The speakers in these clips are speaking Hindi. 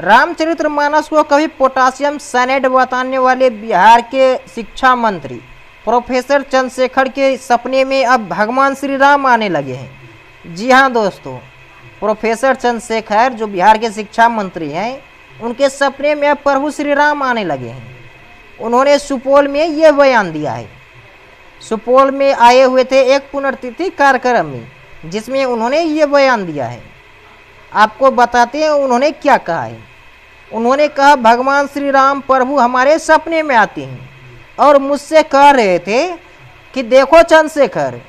रामचरितमानस को कभी पोटासियम साइनाइड बताने वाले बिहार के शिक्षा मंत्री प्रोफेसर चंद्रशेखर के सपने में अब भगवान श्री राम आने लगे हैं। जी हाँ दोस्तों, प्रोफेसर चंद्रशेखर जो बिहार के शिक्षा मंत्री हैं, उनके सपने में अब प्रभु श्री राम आने लगे हैं। उन्होंने सुपौल में ये बयान दिया है। सुपौल में आए हुए थे एक पुण्यतिथि कार्यक्रम में, जिसमें उन्होंने ये बयान दिया है। आपको बताते हैं उन्होंने क्या कहा है। उन्होंने कहा, भगवान श्री राम प्रभु हमारे सपने में आते हैं और मुझसे कह रहे थे कि देखो चंद्रशेखर,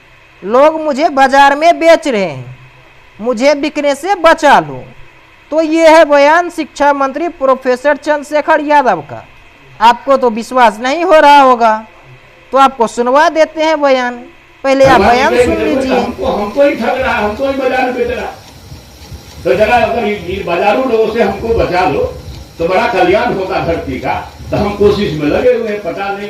लोग मुझे बाजार में बेच रहे हैं, मुझे बिकने से बचा लो। तो ये है बयान शिक्षा मंत्री प्रोफेसर चंद्रशेखर यादव का। आपको तो विश्वास नहीं हो रहा होगा, तो आपको सुनवा देते हैं बयान। पहले आप बयान सुन लीजिए। हमको ही ठग रहा, हमको ही बाजार में बेच रहा। तो जरा अगर बाजारू लोगों से हमको बचा लो तो बड़ा कल्याण होगा धरती का। तो हम कोशिश में लगे हुए हैं, पता नहीं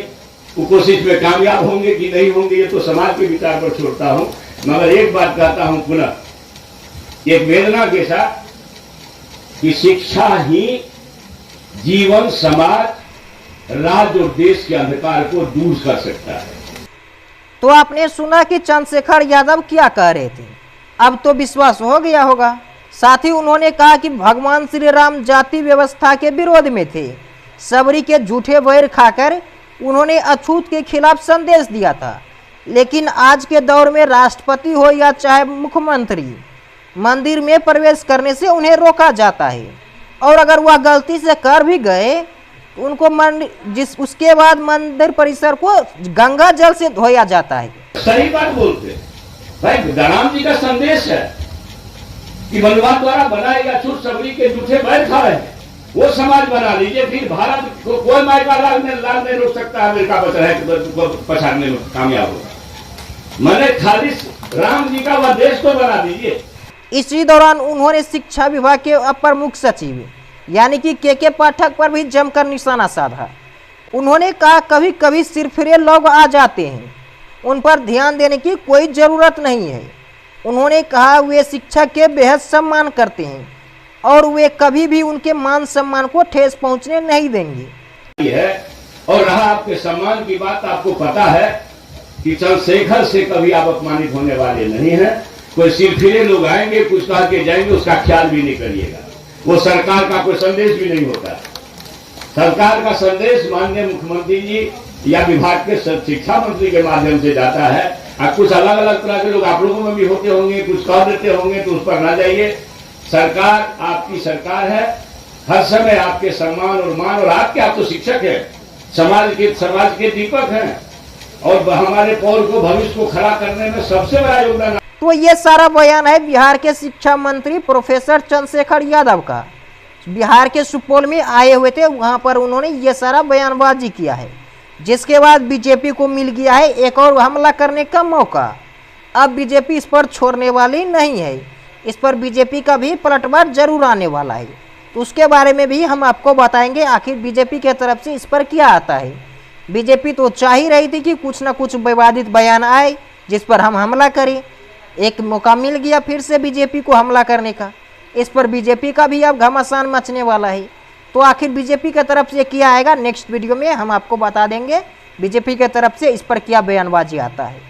वो कोशिश में कामयाब होंगे कि नहीं होंगे, ये तो समाज के विचार पर छोड़ता हूं। मगर एक बात कहता हूं पुनः, एक वेदना के साथ, कि शिक्षा ही जीवन, समाज, राज्य और देश के अंधकार को दूर कर सकता है। तो आपने सुना कि चंद्रशेखर यादव क्या कह रहे थे। अब तो विश्वास हो गया होगा। साथ ही उन्होंने कहा कि भगवान श्री राम जाति व्यवस्था के विरोध में थे। सबरी के झूठे वैर खाकर उन्होंने अछूत के खिलाफ संदेश दिया था। लेकिन आज के दौर में राष्ट्रपति हो या चाहे मुख्यमंत्री, मंदिर में प्रवेश करने से उन्हें रोका जाता है। और अगर वह गलती से कर भी गए तो उनको उसके बाद मंदिर परिसर को गंगा जल से धोया जाता है। सही बात बोलते भाई, राम जी का संदेश है कि मनवा द्वारा बनाए गए छूट सबरी के झूठे बैर खा रहे हैं, वो समाज बना लीजिए। फिर भारत को कोई मायका लाल नहीं रोक सकता। अमेरिका बच रहा है पछाड़ने में कामयाब होगा। मैंने खाली राम जी का वह देश को बना दीजिए। इसी दौरान उन्होंने शिक्षा विभाग के अपर मुख्य सचिव यानी कि के पाठक पर भी जमकर निशाना साधा। उन्होंने कहा, कभी कभी सिरफिरे लोग आ जाते हैं, उन पर ध्यान देने की कोई ज़रूरत नहीं है। उन्होंने कहा, वे शिक्षक के बेहद सम्मान करते हैं और वे कभी भी उनके मान सम्मान को ठेस पहुंचने नहीं देंगे। और रहा आपके सम्मान की बात, आपको पता है कि चंद्रशेखर से कभी आप अपमानित होने वाले नहीं हैं। कोई सिरफिरे लोग आएंगे, कुछ कह के जाएंगे, उसका ख्याल भी नहीं करिएगा। वो सरकार का कोई संदेश भी नहीं होता। सरकार का संदेश माननीय मुख्यमंत्री जी या विभाग के शिक्षा मंत्री के माध्यम से जाता है। अब कुछ अलग अलग तरह के लोग आप लोगों में भी होते होंगे, कुछ कह देते होंगे, तो उस पर ना जाइए। सरकार आपकी सरकार है, हर समय आपके सम्मान और मान, और आप तो शिक्षक हैं, समाज के दीपक हैं, और हमारे पौर को, भविष्य को खड़ा करने में सबसे बड़ा योगदान। तो ये सारा बयान है बिहार के शिक्षा मंत्री प्रोफेसर चंद्रशेखर यादव का। बिहार के सुपौल में आए हुए थे, वहां पर उन्होंने ये सारा बयानबाजी किया है, जिसके बाद बीजेपी को मिल गया है एक और हमला करने का मौका। अब बीजेपी इस पर छोड़ने वाली नहीं है, इस पर बीजेपी का भी पलटवार जरूर आने वाला है। तो उसके बारे में भी हम आपको बताएंगे आखिर बीजेपी की तरफ से इस पर क्या आता है। बीजेपी तो चाह ही रही थी कि कुछ ना कुछ विवादित बयान आए जिस पर हम हमला करें। एक मौका मिल गया फिर से बीजेपी को हमला करने का। इस पर बीजेपी का भी अब घमासान मचने वाला है। तो आखिर बीजेपी की तरफ से क्या आएगा, नेक्स्ट वीडियो में हम आपको बता देंगे बीजेपी की तरफ से इस पर क्या बयानबाजी आता है।